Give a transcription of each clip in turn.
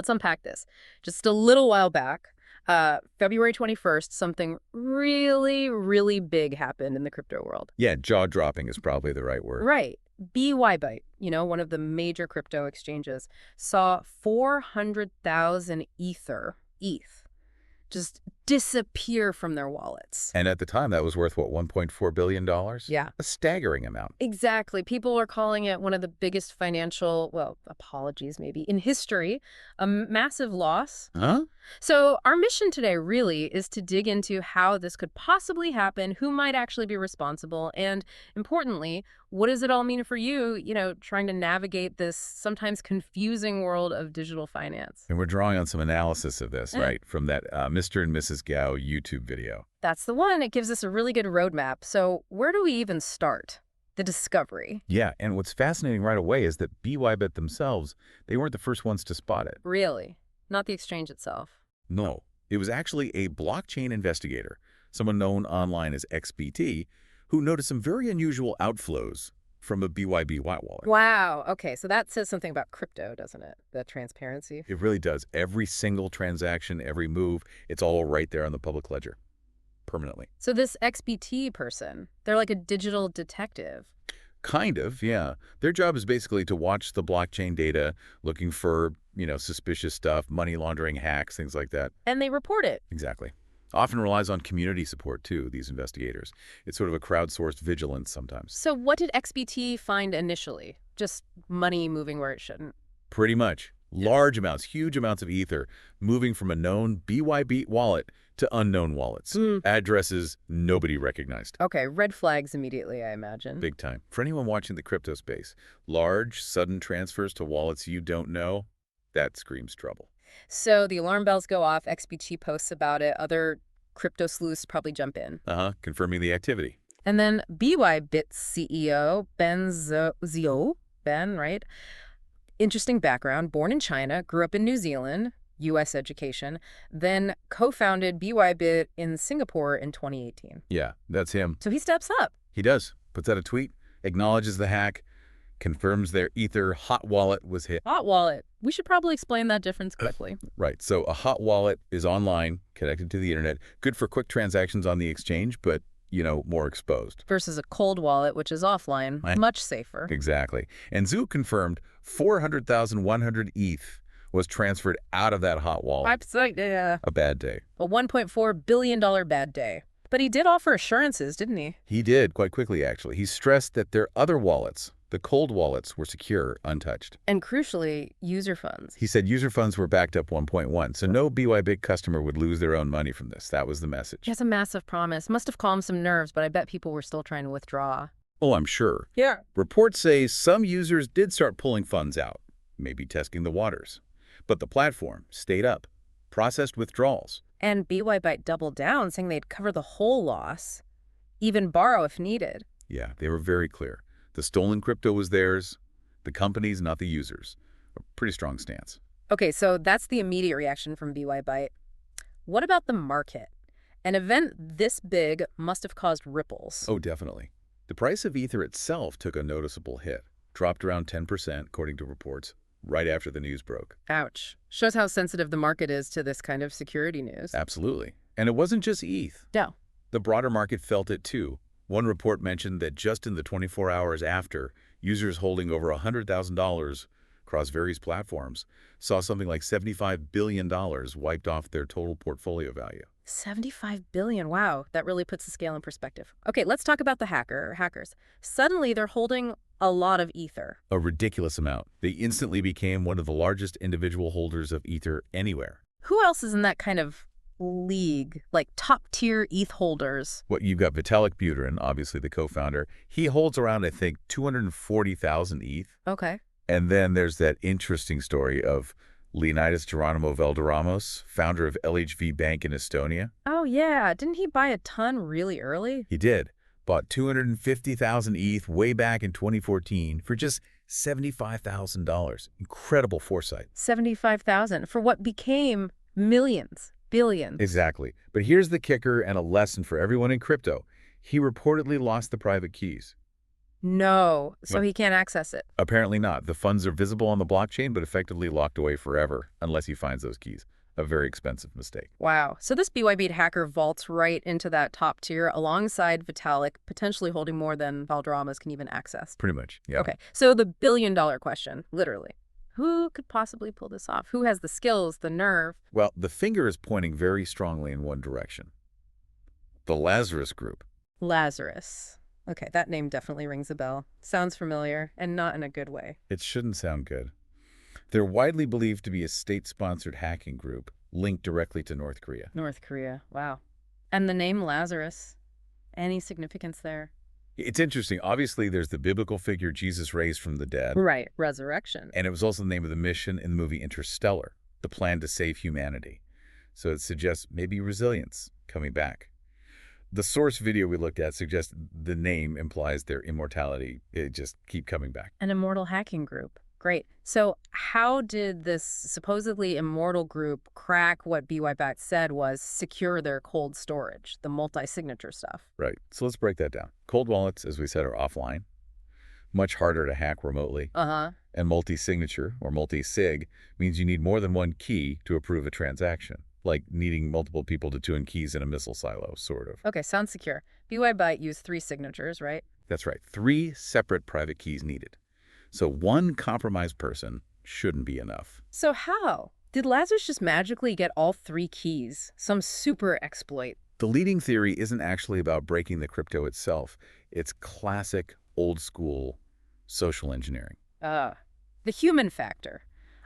let's unpack this. Just a little while back, February 21st, something really, really big happened in the crypto world. Yeah, jaw-dropping is probably the right word. Right. BYBIT, one of the major crypto exchanges, saw 400,000 ETH, just disappear from their wallets. And at the time, that was worth, what, $1.4 billion? Yeah. A staggering amount. Exactly. People are calling it one of the biggest financial, well, apologies maybe, in history, a massive loss. Huh? So our mission today really is to dig into how this could possibly happen, who might actually be responsible, and importantly, what does it all mean for you, trying to navigate this sometimes confusing world of digital finance? And we're drawing on some analysis of this, right, from that Mr. and Mrs. Gao YouTube video. That's the one. It gives us a really good roadmap. So where do we even start? The discovery. Yeah, and what's fascinating right away is that BYBIT themselves, they weren't the first ones to spot it. Really? Not the exchange itself? No, it was actually a blockchain investigator, someone known online as XBT, who noticed some very unusual outflows from a BYBIT wallet. Wow. Okay, so that says something about crypto, doesn't it? The transparency. It really does. Every single transaction, every move, it's all right there on the public ledger, permanently. So this XBT person, they're like a digital detective. Kind of, yeah. Their job is basically to watch the blockchain data, looking for, suspicious stuff, money laundering hacks, things like that. And they report it. Exactly. Often relies on community support, too, these investigators. It's sort of a crowdsourced vigilance sometimes. So what did XBT find initially? Just money moving where it shouldn't? Pretty much. Large amounts, huge amounts of Ether, moving from a known BYBIT wallet to unknown wallets. Addresses nobody recognized. Okay, red flags immediately, I imagine. Big time. For anyone watching the crypto space, large, sudden transfers to wallets you don't know, that screams trouble. So the alarm bells go off, XBT posts about it, other crypto sleuths probably jump in. Confirming the activity. And then BYBIT's CEO, Ben, right? Interesting background, born in China, grew up in New Zealand, U.S. education, then co-founded BYBIT in Singapore in 2018. Yeah, that's him. So he steps up. He does. Puts out a tweet, acknowledges the hack, confirms their Ether hot wallet was hit. Hot wallet. We should probably explain that difference quickly. Right. So a hot wallet is online, connected to the internet, good for quick transactions on the exchange, but, more exposed. Versus a cold wallet, which is offline, much safer. Exactly. And Zhu confirmed 400,100 ETH was transferred out of that hot wallet. Yeah. A bad day. A $1.4 billion bad day. But he did offer assurances, didn't he? He did, quite quickly, actually. He stressed that their other wallets, the cold wallets, were secure, untouched. And crucially, user funds. He said user funds were backed up 1.1, so no BYBIT customer would lose their own money from this. That was the message. That's a massive promise. Must have calmed some nerves, but I bet people were still trying to withdraw. Oh, I'm sure. Yeah. Reports say some users did start pulling funds out, maybe testing the waters. But the platform stayed up, processed withdrawals. And BYBIT doubled down, saying they'd cover the whole loss, even borrow if needed. Yeah, they were very clear. The stolen crypto was theirs, the companies, not the users. A pretty strong stance. Okay, so that's the immediate reaction from BYBIT. What about the market? An event this big must have caused ripples. Oh, definitely. The price of Ether itself took a noticeable hit, dropped around 10%, according to reports, right after the news broke. Ouch. Shows how sensitive the market is to this kind of security news. Absolutely. And it wasn't just ETH. No. The broader market felt it too. One report mentioned that just in the 24 hours after, users holding over $100,000 across various platforms saw something like $75 billion wiped off their total portfolio value. 75 billion. Wow, that really puts the scale in perspective. Okay, let's talk about the hackers. Suddenly, they're holding a lot of Ether. A ridiculous amount. They instantly became one of the largest individual holders of Ether anywhere. Who else is in that kind of league, like top-tier ETH holders? What you've got Vitalik Buterin, obviously the co-founder. He holds around, I think, 240,000 ETH. Okay. And then there's that interesting story of Leonidas Geronimo Valderramos, founder of LHV Bank in Estonia. Oh, yeah. Didn't he buy a ton really early? He did. Bought 250,000 ETH way back in 2014 for just $75,000. Incredible foresight. 75,000 for what became millions, billions. Exactly. But here's the kicker and a lesson for everyone in crypto. He reportedly lost the private keys. No, so But he can't access it. apparently not. The funds are visible on the blockchain, but effectively locked away forever unless he finds those keys. A very expensive mistake. Wow. So this BYBIT hacker vaults right into that top tier alongside Vitalik, potentially holding more than Valderrama's can even access. Pretty much, yeah. Okay, so the billion-dollar question, literally. Who could possibly pull this off? Who has the skills, the nerve? Well, the finger is pointing very strongly in one direction. The Lazarus Group. Lazarus. Okay, that name definitely rings a bell. Sounds familiar, and not in a good way. It shouldn't sound good. They're widely believed to be a state-sponsored hacking group linked directly to North Korea. North Korea, wow. And the name Lazarus, any significance there? It's interesting. Obviously, there's the biblical figure Jesus raised from the dead, Right, resurrection. and it was also the name of the mission in the movie Interstellar, the plan to save humanity. So it suggests maybe resilience coming back. The source video we looked at suggests the name implies their immortality. It just keep coming back. An immortal hacking group. Great. So how did this supposedly immortal group crack what BYBAT said was secure their cold storage, the multi-signature stuff? Right. So let's break that down. Cold wallets, as we said, are offline, much harder to hack remotely. Uh-huh. And multi-signature, or multi-sig, means you need more than one key to approve a transaction, like needing multiple people to tune keys in a missile silo, sort of. Okay, sounds secure. BYBIT used 3 signatures, right? That's right. 3 separate private keys needed. So one compromised person shouldn't be enough. So how? Did Lazarus just magically get all 3 keys? Some super exploit. The leading theory isn't actually about breaking the crypto itself. It's classic, old-school social engineering. The human factor.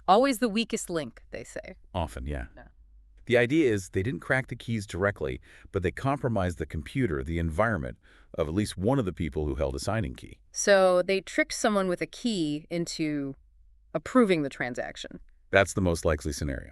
Always the weakest link, they say. Often, yeah. No. The idea is they didn't crack the keys directly, but they compromised the computer, the environment, of at least one of the people who held a signing key. So they tricked someone with a key into approving the transaction. That's the most likely scenario.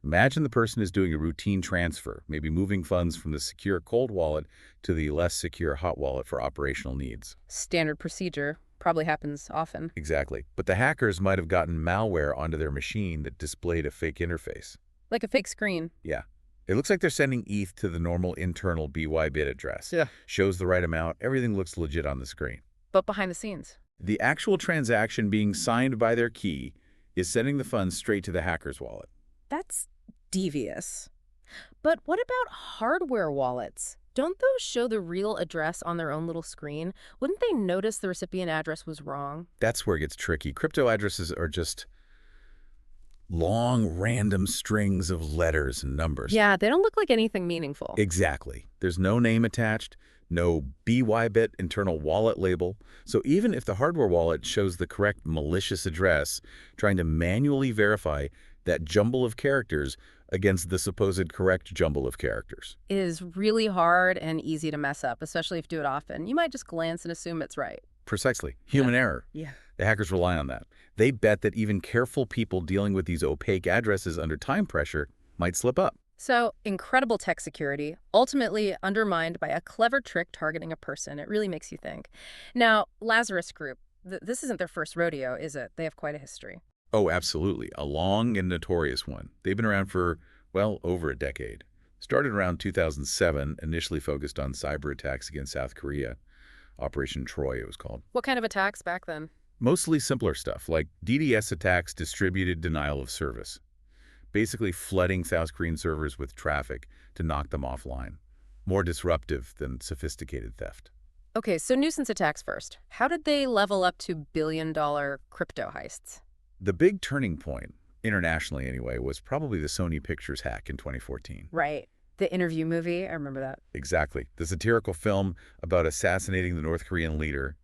Imagine the person is doing a routine transfer, maybe moving funds from the secure cold wallet to the less secure hot wallet for operational needs. Standard procedure. Probably happens often. Exactly. But the hackers might have gotten malware onto their machine that displayed a fake interface. Like a fake screen. Yeah. It looks like they're sending ETH to the normal internal BYBIT address. Yeah. Shows the right amount. Everything looks legit on the screen. But behind the scenes. The actual transaction being signed by their key is sending the funds straight to the hacker's wallet. That's devious. But what about hardware wallets? Don't those show the real address on their own little screen? Wouldn't they notice the recipient address was wrong? That's where it gets tricky. Crypto addresses are just long, random strings of letters and numbers. Yeah, they don't look like anything meaningful. Exactly. There's no name attached, no BYBIT internal wallet label. So even if the hardware wallet shows the correct malicious address, trying to manually verify that jumble of characters against the supposed correct jumble of characters. It is really hard and easy to mess up, especially if you do it often. You might just glance and assume it's right. Precisely. Human error. Yeah. The hackers rely on that. They bet that even careful people dealing with these opaque addresses under time pressure might slip up. So, incredible tech security, ultimately undermined by a clever trick targeting a person. It really makes you think. Now, Lazarus Group, this isn't their first rodeo, is it? They have quite a history. Oh, absolutely. A long and notorious one. They've been around for, well, over a decade. Started around 2007, initially focused on cyber attacks against South Korea. Operation Troy, it was called. What kind of attacks back then? Mostly simpler stuff, like DDoS attacks, distributed denial of service. Basically flooding South Korean servers with traffic to knock them offline. More disruptive than sophisticated theft. Okay, so nuisance attacks first. How did they level up to billion-dollar crypto heists? The big turning point, internationally anyway, was probably the Sony Pictures hack in 2014. Right. The Interview movie, I remember that. Exactly. The satirical film about assassinating the North Korean leader,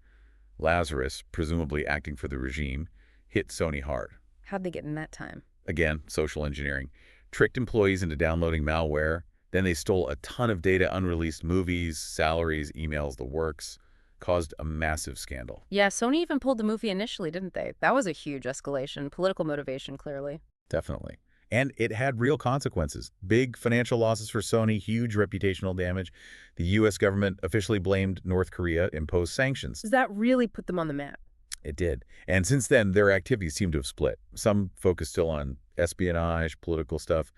Lazarus, presumably acting for the regime, hit Sony hard. How'd they get in that time? Again, social engineering. Tricked employees into downloading malware. Then they stole a ton of data, unreleased movies, salaries, emails, the works. Caused a massive scandal. Yeah, Sony even pulled the movie initially, didn't they? That was a huge escalation. Political motivation, clearly. Definitely. And it had real consequences. Big financial losses for Sony, huge reputational damage. The U.S. government officially blamed North Korea, imposed sanctions. Does that really put them on the map? It did. And since then, their activities seem to have split. Some focused still on espionage, political stuff,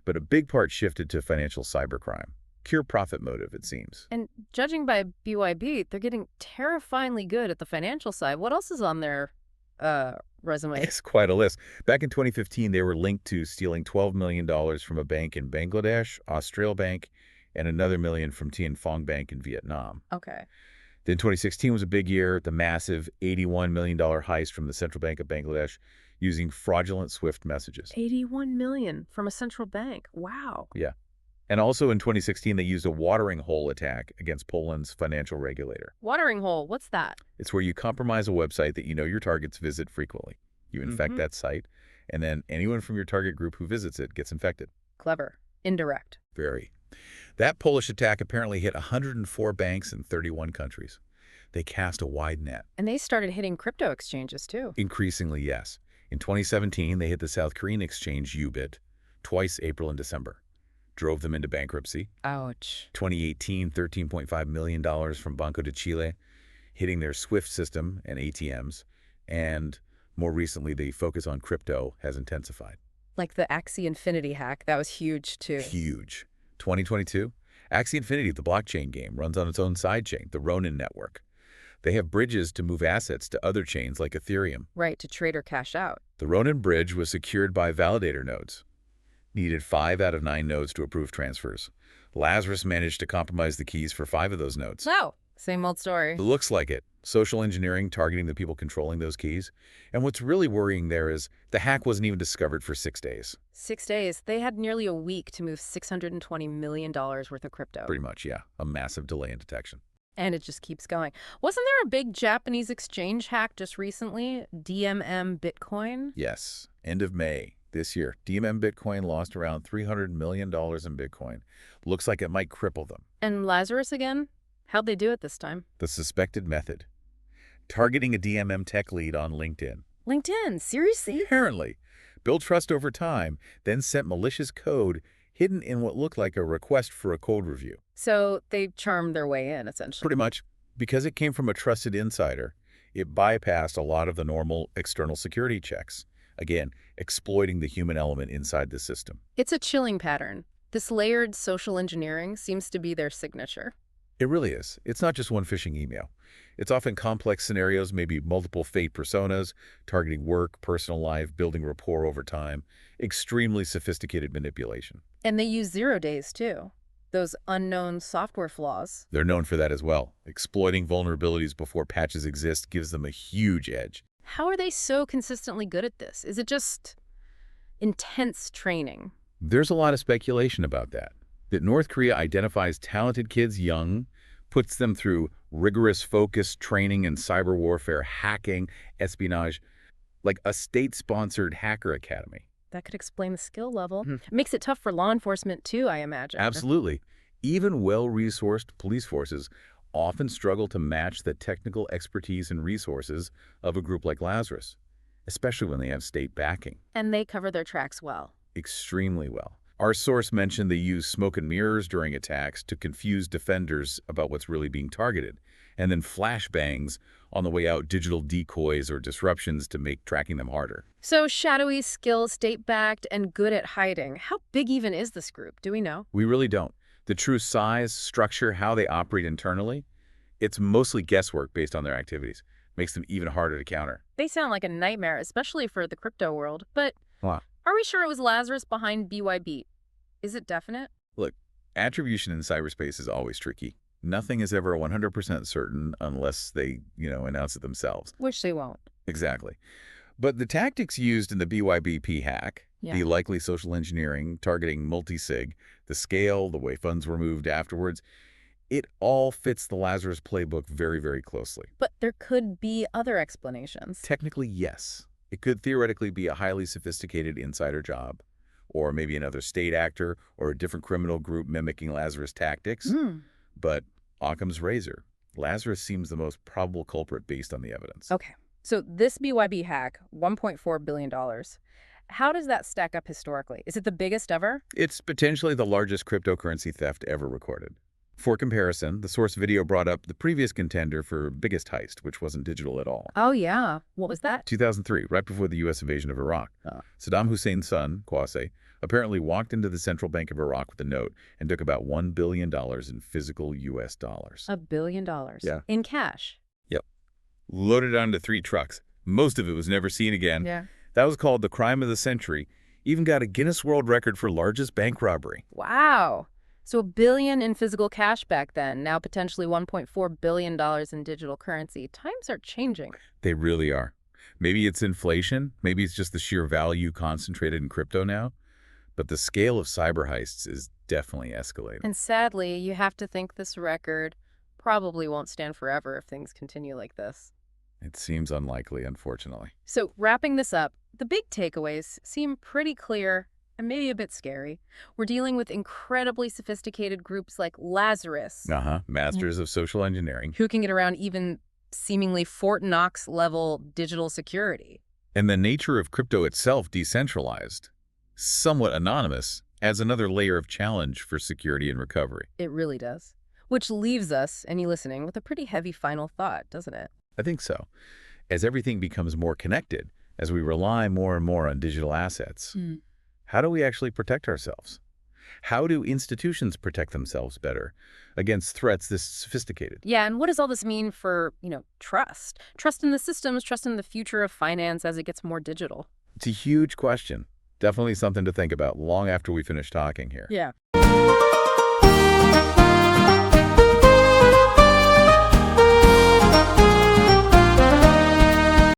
but a big part shifted to financial cybercrime. Pure profit motive, it seems. And judging by BYB, they're getting terrifyingly good at the financial side. What else is on their resume? It's quite a list. Back in 2015, they were linked to stealing $12 million from a bank in Bangladesh, Austral Bank, and another million from Tien Phong Bank in Vietnam. Okay. Then 2016 was a big year, the massive $81 million heist from the Central Bank of Bangladesh using fraudulent SWIFT messages. 81 million from a central bank. Wow. Yeah. And also in 2016, they used a watering hole attack against Poland's financial regulator. Watering hole, what's that? It's where you compromise a website that you know your targets visit frequently. You infect that site, and then anyone from your target group who visits it gets infected. Clever. Indirect. Very. That Polish attack apparently hit 104 banks in 31 countries. They cast a wide net. And they started hitting crypto exchanges too. Increasingly, yes. In 2017, they hit the South Korean exchange BYBIT, twice April and December. Drove them into bankruptcy. Ouch. 2018, $13.5 million from Banco de Chile, hitting their SWIFT system and ATMs. And more recently, the focus on crypto has intensified. Like the Axie Infinity hack, that was huge too. Huge. 2022, Axie Infinity, the blockchain game, runs on its own sidechain, the Ronin network. They have bridges to move assets to other chains like Ethereum. Right, to trade or cash out. The Ronin bridge was secured by validator nodes. Needed 5 out of 9 nodes to approve transfers. Lazarus managed to compromise the keys for 5 of those nodes. No, same old story. It looks like it. Social engineering targeting the people controlling those keys. And what's really worrying there is the hack wasn't even discovered for 6 days. 6 days. They had nearly a week to move $620 million worth of crypto. Pretty much, yeah. A massive delay in detection. And it just keeps going. Wasn't there a big Japanese exchange hack just recently? DMM Bitcoin? Yes. End of May this year, DMM Bitcoin lost around $300 million in Bitcoin. Looks like it might cripple them. And Lazarus again? How'd they do it this time? The suspected method. Targeting a DMM tech lead on LinkedIn. LinkedIn? Seriously? Apparently. Build trust over time, then sent malicious code hidden in what looked like a request for a code review. So they charmed their way in, essentially. Pretty much. Because it came from a trusted insider, it bypassed a lot of the normal external security checks. Again, exploiting the human element inside the system. It's a chilling pattern. This layered social engineering seems to be their signature. It really is. It's not just one phishing email. It's often complex scenarios, maybe multiple fake personas, targeting work, personal life, building rapport over time. Extremely sophisticated manipulation. And they use 0 days, too. Those unknown software flaws. They're known for that as well. Exploiting vulnerabilities before patches exist gives them a huge edge. How are they so consistently good at this? Is it just intense training? There's a lot of speculation about that. That North Korea identifies talented kids young, puts them through rigorous focused training in cyber warfare, hacking, espionage, like a state-sponsored hacker academy. That could explain the skill level. It makes it tough for law enforcement, too, I imagine. Absolutely. Even well-resourced police forces often struggle to match the technical expertise and resources of a group like Lazarus, especially when they have state backing. And they cover their tracks well. Extremely well. Our source mentioned they use smoke and mirrors during attacks to confuse defenders about what's really being targeted, and then flashbangs on the way out, digital decoys or disruptions to make tracking them harder. So shadowy, skill, state-backed, and good at hiding. How big even is this group? Do we know? We really don't. The true size, structure, how they operate internally, it's mostly guesswork based on their activities. Makes them even harder to counter. They sound like a nightmare, especially for the crypto world. But Wow. are we sure it was Lazarus behind BYBIT? Is it definite? Look, attribution in cyberspace is always tricky. Nothing is ever 100% certain unless they, announce it themselves. Which they won't. Exactly. But the tactics used in the BYBP hack, the likely social engineering, targeting multi-sig, the scale, the way funds were moved afterwards, it all fits the Lazarus playbook very, very closely. But there could be other explanations. Technically, yes. It could theoretically be a highly sophisticated insider job, or maybe another state actor or a different criminal group mimicking Lazarus tactics. But Occam's razor, Lazarus seems the most probable culprit based on the evidence. Okay. So this BYB hack, $1.4 billion. How does that stack up historically? Is it the biggest ever? It's potentially the largest cryptocurrency theft ever recorded. For comparison, the source video brought up the previous contender for biggest heist, which wasn't digital at all. Oh, yeah. What was that? 2003, right before the U.S. invasion of Iraq. Saddam Hussein's son, Qasem, apparently walked into the Central Bank of Iraq with a note and took about $1 billion in physical U.S. dollars. $1 billion. Yeah. In cash. Yep. Loaded onto 3 trucks. Most of it was never seen again. Yeah. That was called the crime of the century. Even got a Guinness World Record for largest bank robbery. Wow. So $1 billion in physical cash back then, now potentially $1.4 billion in digital currency. Times are changing. They really are. Maybe it's inflation. Maybe it's just the sheer value concentrated in crypto now. But the scale of cyber heists is definitely escalating. And sadly, you have to think this record probably won't stand forever if things continue like this. It seems unlikely, unfortunately. So wrapping this up, the big takeaways seem pretty clear and maybe a bit scary. We're dealing with incredibly sophisticated groups like Lazarus, Masters of social engineering. who can get around even seemingly Fort Knox-level digital security. And the nature of crypto itself decentralized, somewhat anonymous, adds another layer of challenge for security and recovery. It really does. Which leaves us, any listening, with a pretty heavy final thought, doesn't it? I think so. As everything becomes more connected, as we rely more and more on digital assets, how do we actually protect ourselves? How do institutions protect themselves better against threats this sophisticated? Yeah, and what does all this mean for, trust? Trust in the systems, trust in the future of finance as it gets more digital. It's a huge question. Definitely something to think about long after we finish talking here. Yeah.